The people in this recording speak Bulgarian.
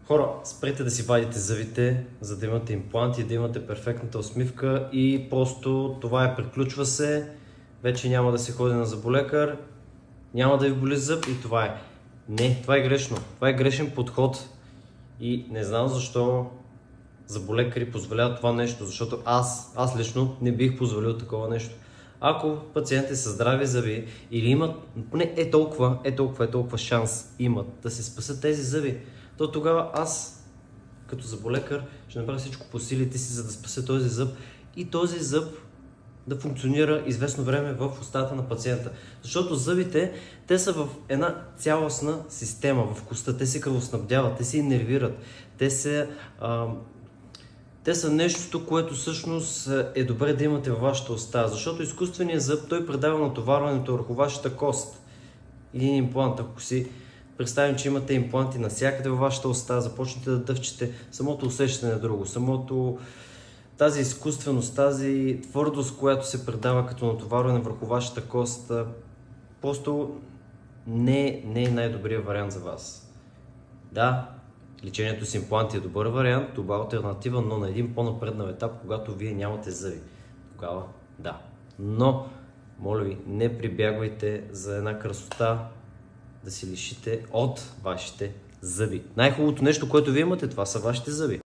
Хора, спрете да си вадите зъбите, за да имате импланти, да имате перфектната усмивка и просто това приключва се, вече няма да се ходи на зъболекар, няма да ви боли зъб и това е. Не, това е грешно. Това е грешен подход и не знам защо зъболекари позволяват това нещо, защото аз лично не бих позволил такова нещо. Ако пациентите са здрави зъби или имат поне толкова шанс имат да се спасят тези зъби, то тогава аз, като зъболекар, ще направя всичко по силите си, за да спася този зъб и този зъб да функционира известно време в устата на пациента. Защото зъбите, те са в една цялостна система в коста, те се кръвоснабдяват, те се иннервират, те са нещото, което всъщност е добре да имате във вашата уста, защото изкуственият зъб, той предава натоварването върху вашата кост. Един имплант, ако си представим, че имате импланти навсякъде във вашата уста, започнете да дъвчете, самото усещане е друго, тази изкуственост, тази твърдост, която се предава като натоварване върху вашата кост, просто не е най-добрият вариант за вас. Да, лечението с импланти е добър вариант, добра алтернатива, но на един по-напреднал етап, когато вие нямате зъби. Тогава да. Но, моля ви, не прибягвайте за една красота да си лишите от вашите зъби. Най-хубавото нещо, което вие имате, това са вашите зъби.